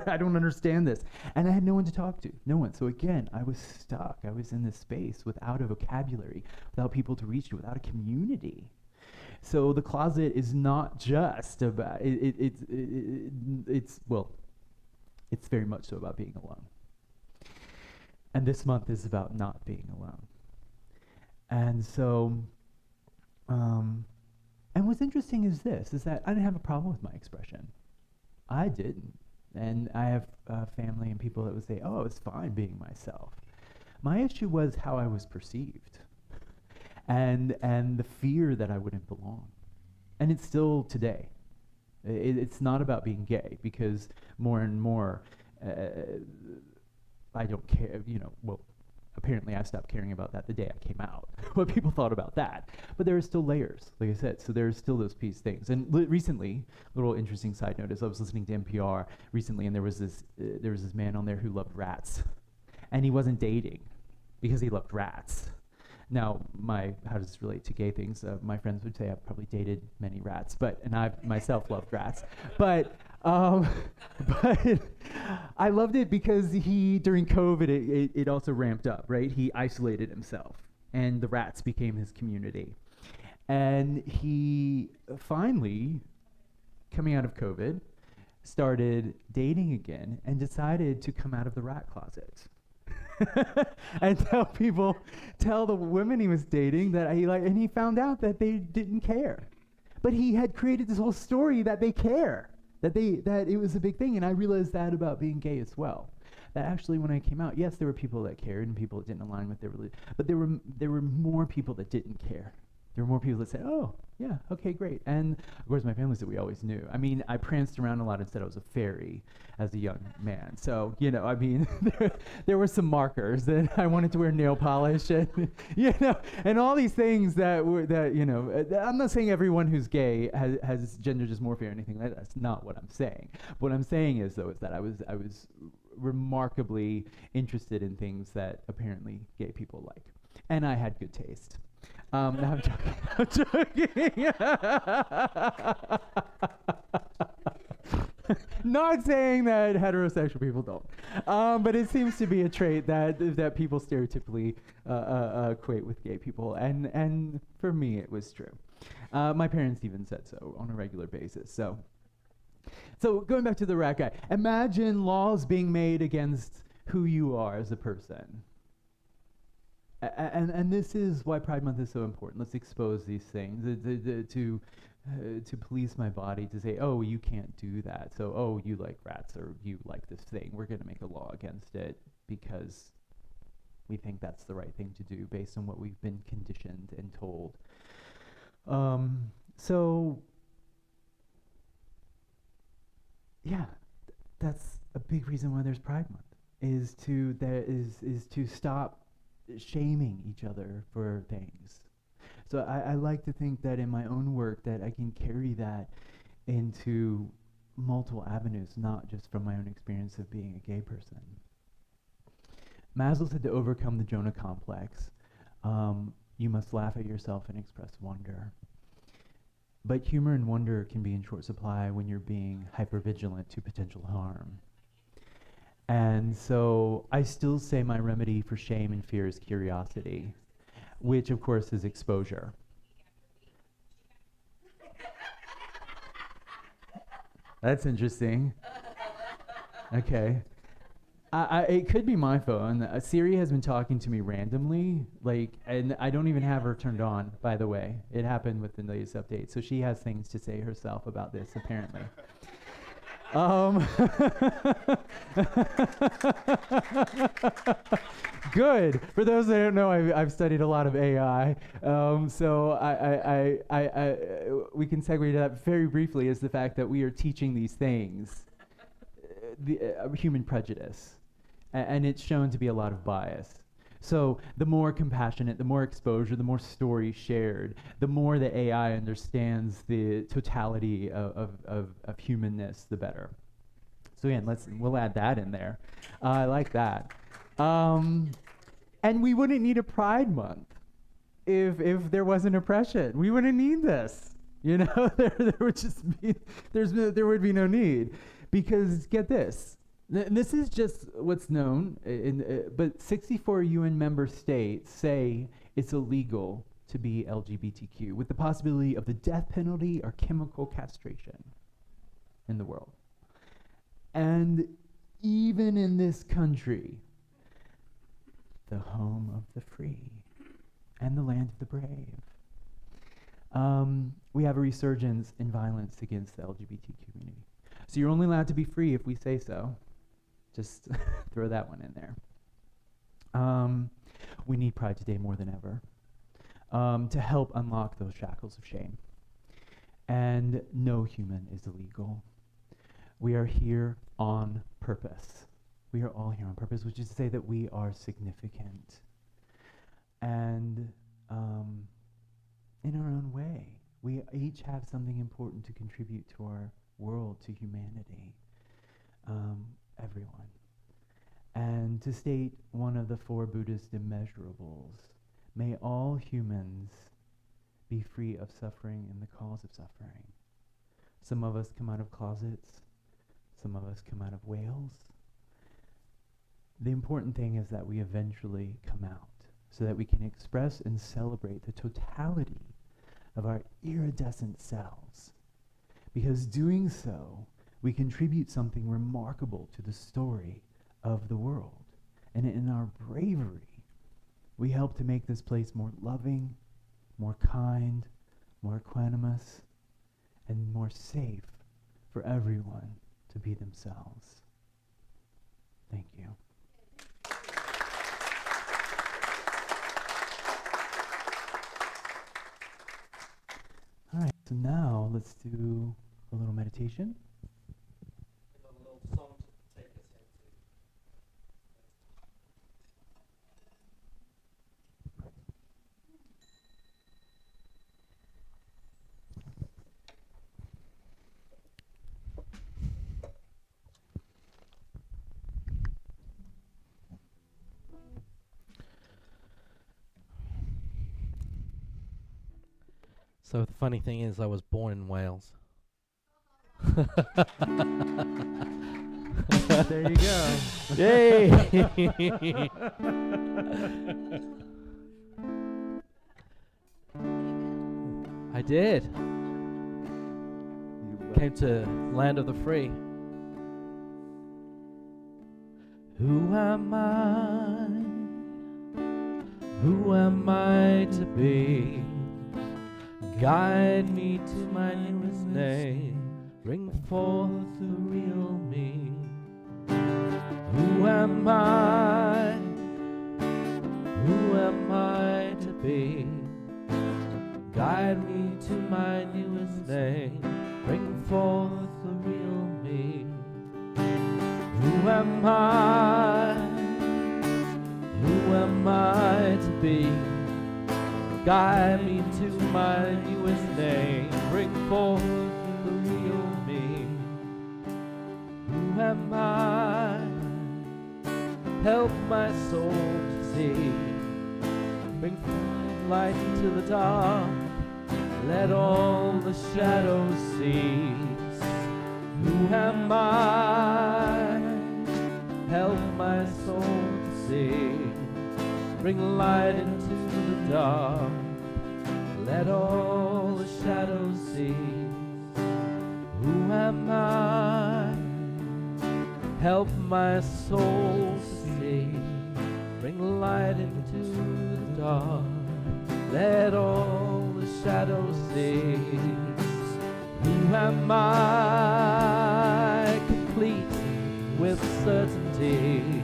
I don't understand this. And I had no one to talk to, no one. So again, I was stuck. I was in this space without a vocabulary, without people to reach to, without a community. So the closet is not just about, it's very much so about being alone. And this month is about not being alone. And so, and what's interesting is this, is that I didn't have a problem with my expression. I didn't. And I have family and people that would say, oh, it's fine being myself. My issue was how I was perceived and the fear that I wouldn't belong. And it's still today. It's not about being gay, because more and more, I don't care, well, apparently I stopped caring about that the day I came out, what people thought about that. But there are still layers, like I said, so there's still those things. And recently, little interesting side note, is I was listening to NPR recently, and there was this man on there who loved rats. And he wasn't dating because he loved rats. Now, how does this relate to gay things? My friends would say I've probably dated many rats, and I myself loved rats. But I loved it because during COVID, it also ramped up, right? He isolated himself, and the rats became his community. And he finally, coming out of COVID, started dating again and decided to come out of the rat closet. And tell the women he was dating that and he found out that they didn't care. But he had created this whole story that they care. That it was a big thing, and I realized that about being gay as well. That actually, when I came out, yes, there were people that cared and people that didn't align with their religion, but there were more people that didn't care. There were more people that said, "Oh, yeah, okay, great." And of course, my family said we always knew. I mean, I pranced around a lot and said I was a fairy as a young man. So I mean, there were some markers that I wanted to wear nail polish, and and all these things I'm not saying everyone who's gay has gender dysmorphia or anything like that. That's not what I'm saying. What I'm saying is that I was remarkably interested in things that apparently gay people like, and I had good taste. No, I'm joking. I'm joking. Not saying that heterosexual people don't, but it seems to be a trait that people stereotypically equate with gay people, and for me it was true. My parents even said so on a regular basis. So going back to the rat guy, imagine laws being made against who you are as a person. And this is why Pride Month is so important. Let's expose these things to police my body, to say, oh, you can't do that. So, oh, you like rats or you like this thing. We're going to make a law against it because we think that's the right thing to do based on what we've been conditioned and told. So, yeah, that's a big reason why there's Pride Month, is to stop shaming each other for things. So I like to think that in my own work that I can carry that into multiple avenues, not just from my own experience of being a gay person. Maslow said to overcome the Jonah complex, you must laugh at yourself and express wonder. But humor and wonder can be in short supply when you're being hypervigilant to potential harm. And so I still say my remedy for shame and fear is curiosity, which of course is exposure. That's interesting. Okay. It could be my phone. Siri has been talking to me randomly, and I don't even have her turned on, by the way. It happened with the latest update. So she has things to say herself about this, apparently. Good. For those that don't know, I've studied a lot of AI. So we can segue to that very briefly, is the fact that we are teaching these things, human prejudice, and it's shown to be a lot of bias. So the more compassionate, the more exposure, the more stories shared, the more the AI understands the totality of humanness, the better. So again, we'll add that in there. I like that. And we wouldn't need a Pride Month if there wasn't oppression. We wouldn't need this. You know, there would be no need, because get this. This is just what's known, but 64 UN member states say it's illegal to be LGBTQ, with the possibility of the death penalty or chemical castration in the world. And even in this country, the home of the free and the land of the brave, we have a resurgence in violence against the LGBT community. So you're only allowed to be free if we say so. Just throw that one in there. We need Pride today more than ever, to help unlock those shackles of shame. And no human is illegal. We are here on purpose. We are all here on purpose, which is to say that we are significant. And in our own way, we each have something important to contribute to our world, to humanity. Everyone. And to state one of the 4 Buddhist immeasurables, may all humans be free of suffering and the cause of suffering. Some of us come out of closets, some of us come out of whales. The important thing is that we eventually come out, so that we can express and celebrate the totality of our iridescent selves. Because doing so, we contribute something remarkable to the story of the world. And in our bravery, we help to make this place more loving, more kind, more equanimous, and more safe for everyone to be themselves. Thank you. All right, so now let's do a little meditation. So the funny thing is, I was born in Wales. There you go. Yay! I did. Came to land of the free. Who am I? Who am I to be? Guide me to my newest name. Bring forth the real me. Who am I? Who am I to be? Guide me to my newest name. Bring forth the real me. Who am I? Who am I to be? Guide me to my newest name. Bring forth the real me. Who am I? Help my soul to see. Bring light into the dark. Let all the shadows cease. Who am I? Help my soul to see. Bring light into the dark. Let all the shadows cease. Who am I? Help my soul to see. Bring light into the dark. Let all the shadows cease. Who am I? Complete with certainty.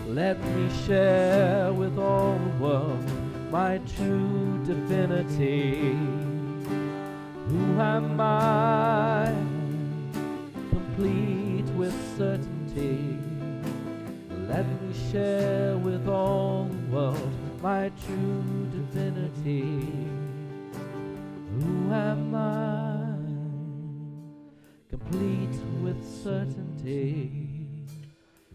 Let me share with all the world my true divinity. Who am I? Complete with certainty. Let me share with all the world my true divinity. Who am I? Complete with certainty.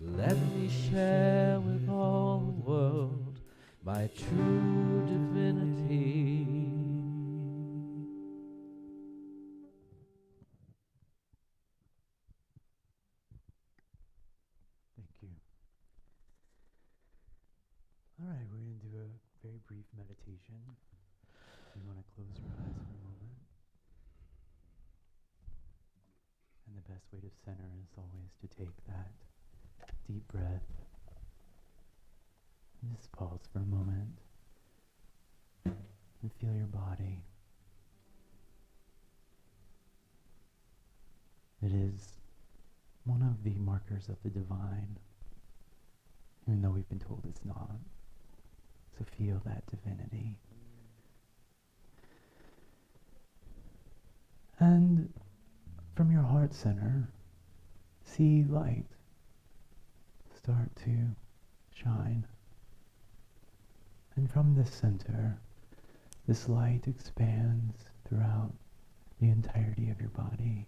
Let me share with all the world my true divinity. Thank you. All right, we're going to do a very brief meditation. You want to close your eyes for a moment. And the best way to center is always to take that deep breath. And just pause for a moment and feel your body. It is one of the markers of the divine, even though we've been told it's not. So feel that divinity. And from your heart center, see light start to shine. And from this center, this light expands throughout the entirety of your body,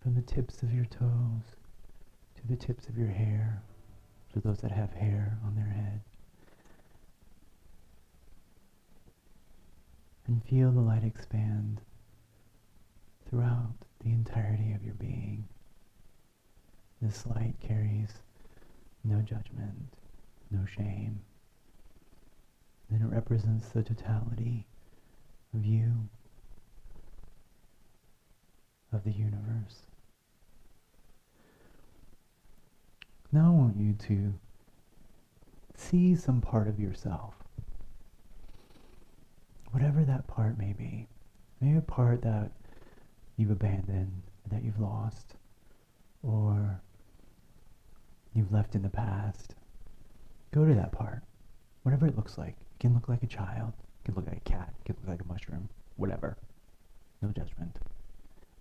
from the tips of your toes to the tips of your hair, for those that have hair on their head. And feel the light expand throughout the entirety of your being. This light carries no judgment, no shame. And it represents the totality of you, of the universe. Now I want you to see some part of yourself. Whatever that part may be. Maybe a part that you've abandoned, that you've lost, or you've left in the past. Go to that part. Whatever it looks like. It can look like a child. It can look like a cat. It can look like a mushroom. Whatever. No judgment.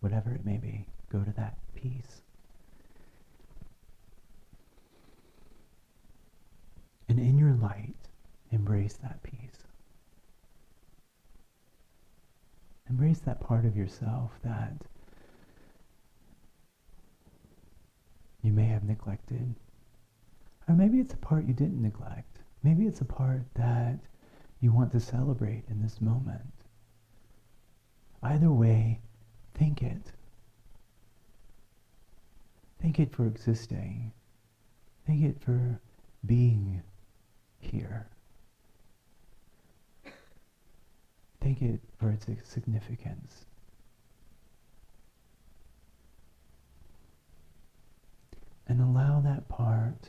Whatever it may be. Go to that piece. And in your light, embrace that piece. Embrace that part of yourself that you may have neglected. Or maybe it's a part you didn't neglect. Maybe it's a part that you want to celebrate in this moment. Either way, thank it Thank it for existing. Thank it for being here. Thank it for its significance. And allow that part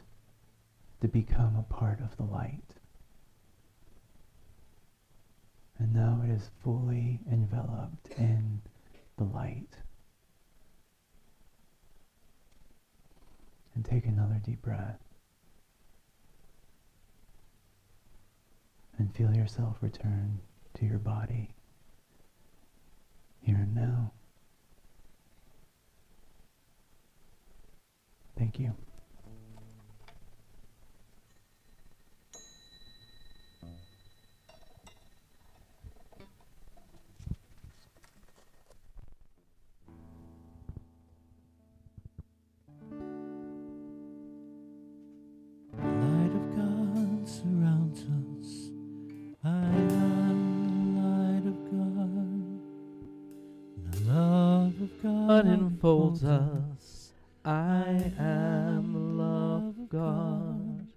to become a part of the light. And now it is fully enveloped in the light. And take another deep breath. And feel yourself return to your body, here and now. Thank you. The light of God surrounds us. I am the light of God. The love of God enfolds us. I am the love of God.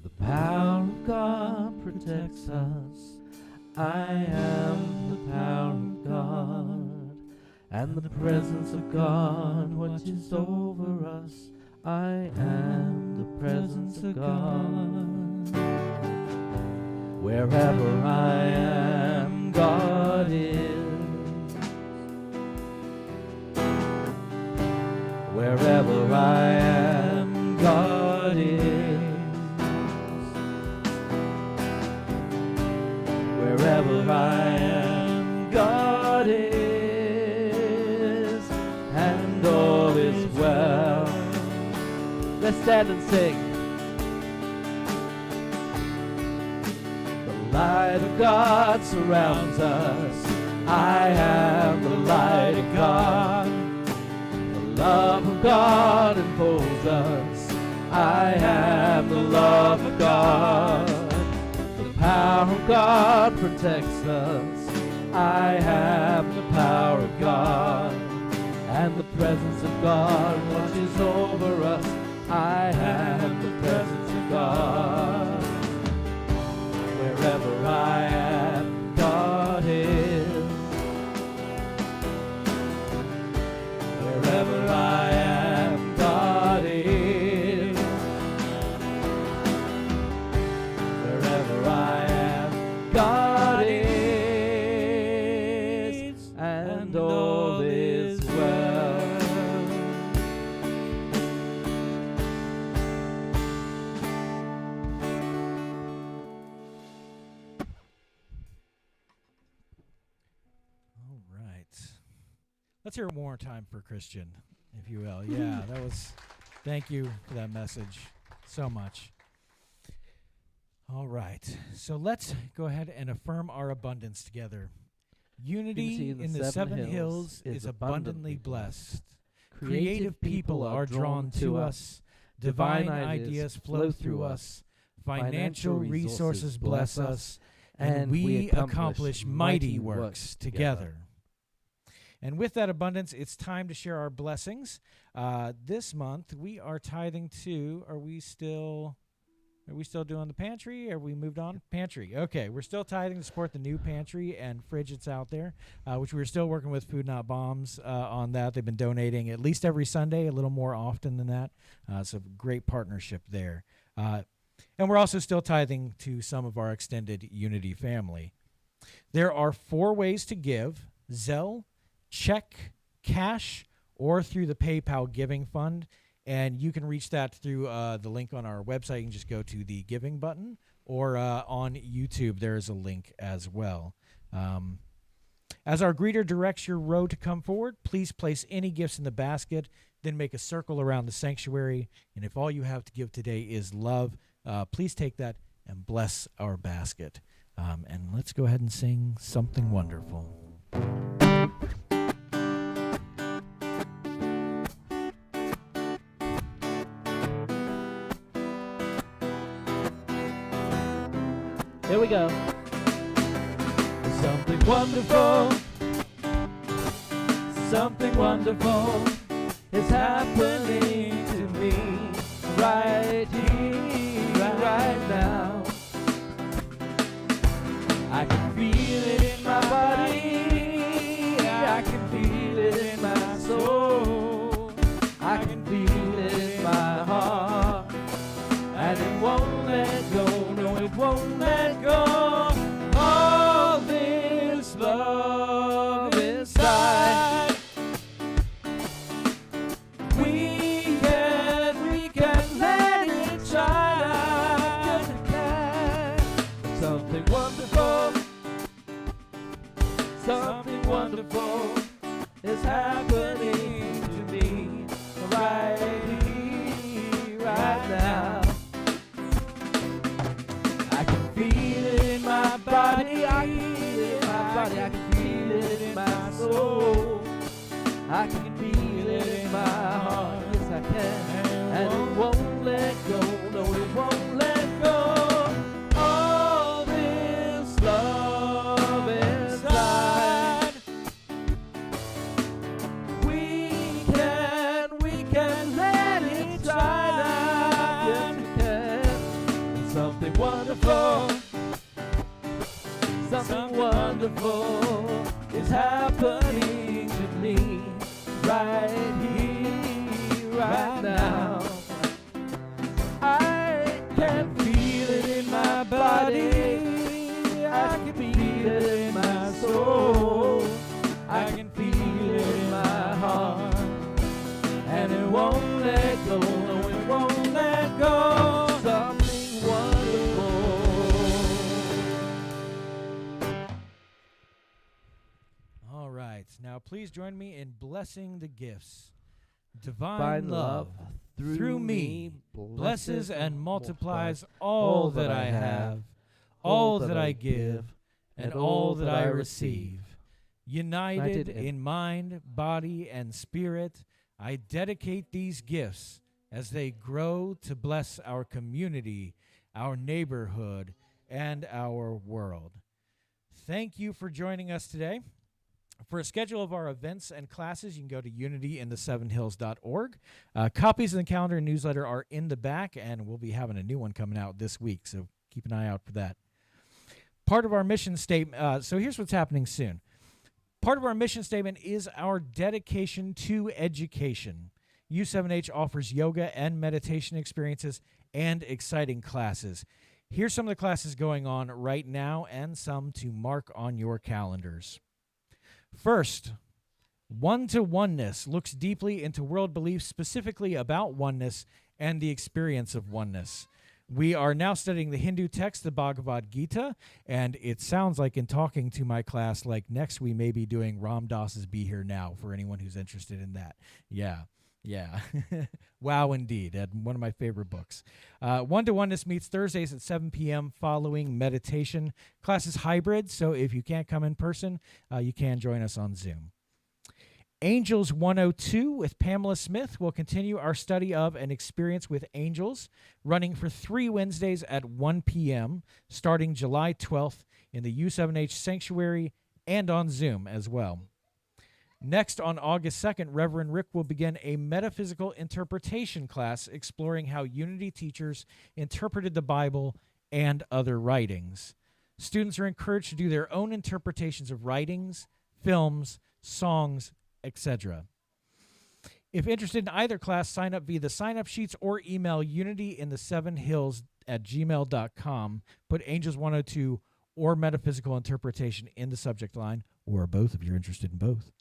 The power of God protects us. I am the power of God. And the presence of God watches over us. I am the presence of God. Wherever I am, God is. Wherever I am, God is. Wherever I am, God is. And all is well. Let's stand and sing. The light of God surrounds us. I am the light of God. The love of God enfolds us. I am the love of God. The power of God protects us. I am the power of God. And the presence of God watches over us. I am the presence of God. Wherever I am, God is. Wherever I am, God is. Wherever I am, God is. And all is well. All right. Let's hear it one more time for Christian, if you will. Yeah, that was, thank you for that message so much. All right. So let's go ahead and affirm our abundance together. Unity in the seven hills is abundantly blessed. Creative people are drawn to us. Divine ideas flow through us. Financial resources bless us. And we accomplish mighty works together. And with that abundance, it's time to share our blessings. This month, we are tithing to, are we still doing the pantry? Or we moved on? Pantry. Okay, we're still tithing to support the new pantry and fridge that's out there, which we're still working with Food Not Bombs on that. They've been donating at least every Sunday, a little more often than that. So great partnership there. And we're also still tithing to some of our extended Unity family. There are 4 ways to give: Zelle, check, cash, or through the PayPal Giving Fund. And you can reach that through the link on our website. You can just go to the Giving button, or on YouTube, there is a link as well. As our greeter directs your row to come forward, please place any gifts in the basket, then make a circle around the sanctuary. And if all you have to give today is love, please take that and bless our basket. And let's go ahead and sing Something Wonderful. Here we go. Something wonderful, something wonderful, is happening to me right here, right now. I can feel it in my body, I can feel it in my soul, I can feel it in my heart, and it won't let go, no it won't let go. All this love inside, we can let it shine. Something wonderful, something wonderful is happening to me right here, right now. I can feel it in my body, I can feel it in my body, I can feel it in my soul, I can feel it in my heart, yes I can, and it won't let go, no it won't let go. All this love inside, we can let it shine out, yes we can. Something wonderful, something wonderful is happening to me right here, right now. I can feel it in my body, I can feel it in my soul, I can feel it in my heart, and it won't let go, no it won't let go. Something wonderful. All right. Now, please join me in blessing the gifts. Divine love through me blesses and multiplies all that I have, all that I give, and all that I receive. United in mind, body, and spirit, I dedicate these gifts as they grow to bless our community, our neighborhood, and our world. Thank you for joining us today. For a schedule of our events and classes, you can go to unityinthesevenhills.org. Copies of the calendar and newsletter are in the back, and we'll be having a new one coming out this week, so keep an eye out for that. Part of our mission statement, so here's what's happening soon. Part of our mission statement is our dedication to education. U7H offers yoga and meditation experiences and exciting classes. Here's some of the classes going on right now and some to mark on your calendars. First, One-to-Oneness looks deeply into world beliefs, specifically about oneness and the experience of oneness. We are now studying the Hindu text, the Bhagavad Gita, and it sounds like in talking to my class, like next we may be doing Ram Dass's Be Here Now for anyone who's interested in that. Yeah. Wow, indeed. One of my favorite books. One-to-Oneness meets Thursdays at 7 p.m. following meditation. Class is hybrid, so if you can't come in person, you can join us on Zoom. Angels 102 with Pamela Smith will continue our study of and experience with angels, running for 3 Wednesdays at 1 p.m., starting July 12th in the U7H Sanctuary and on Zoom as well. Next, on August 2nd, Reverend Rick will begin a metaphysical interpretation class exploring how Unity teachers interpreted the Bible and other writings. Students are encouraged to do their own interpretations of writings, films, songs, etc. If interested in either class, sign up via the sign-up sheets or email unityinthesevenhills@gmail.com. Put Angels 102 or metaphysical interpretation in the subject line, or both if you're interested in both.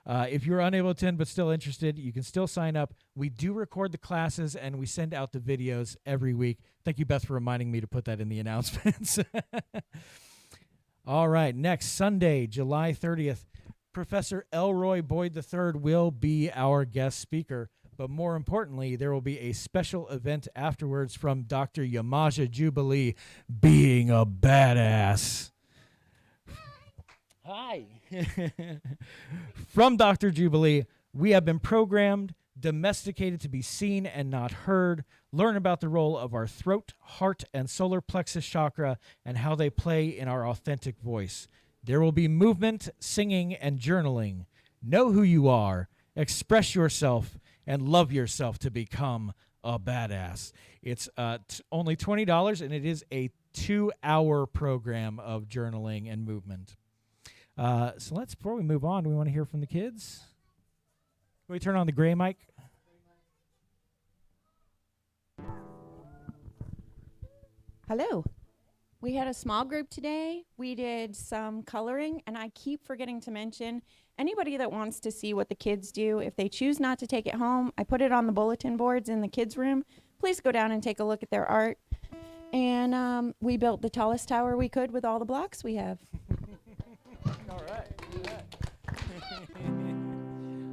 If you're unable to attend but still interested, you can still sign up. We do record the classes, and we send out the videos every week. Thank you, Beth, for reminding me to put that in the announcements. All right, next Sunday, July 30th, Professor Elroy Boyd III will be our guest speaker. But more importantly, there will be a special event afterwards from Dr. Yamaja Jubilee, being a badass. Hi. From Dr. Jubilee, we have been programmed, domesticated to be seen and not heard, learn about the role of our throat, heart, and solar plexus chakra and how they play in our authentic voice. There will be movement, singing, and journaling. Know who you are, express yourself, and love yourself to become a badass. It's only $20, and it is a 2-hour program of journaling and movement. So before we move on, do we want to hear from the kids? Can we turn on the gray mic? Hello. We had a small group today. We did some coloring, and I keep forgetting to mention anybody that wants to see what the kids do, if they choose not to take it home, I put it on the bulletin boards in the kids' room. Please go down and take a look at their art. And we built the tallest tower we could with all the blocks we have.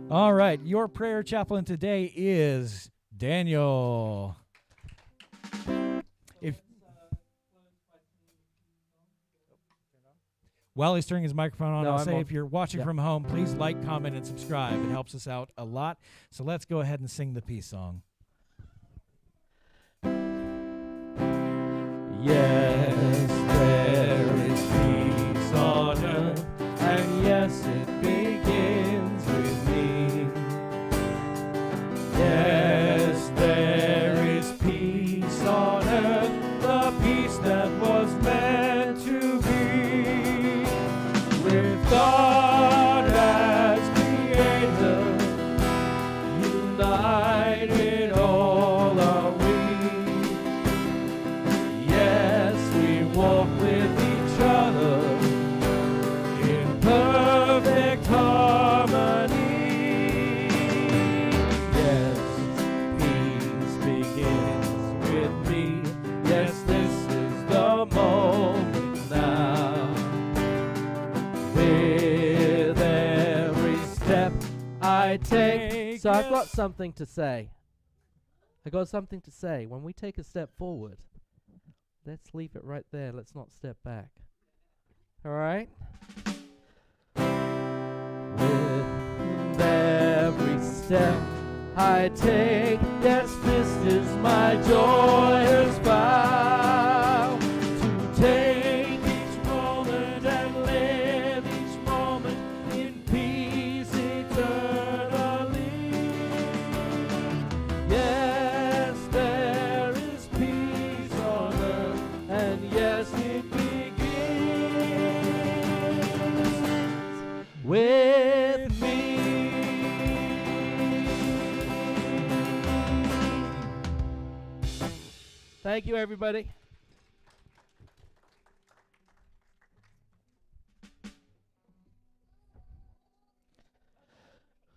All right. Your prayer chaplain today is Daniel. While he's turning his microphone on, No, I'll I'm say on. if you're watching from home, please like, comment, and subscribe. It helps us out a lot. So let's go ahead and sing the peace song. Yes, there is peace on earth, and yes, it begins with me. Yes, there is peace on earth, the peace that was meant to be. With God as creator, united all are we. Yes, we walk with each other in perfect harmony. Yes, peace begins with me. Yes, this is the moment now. With every step I take. So I've got something to say. When we take a step forward, let's leave it right there. Let's not step back. All right? With every step I take, yes, this is my joyous vow. To take each moment and live each moment in peace eternally. Yes, there is peace on earth, and yes, it begins with me. Thank you, everybody.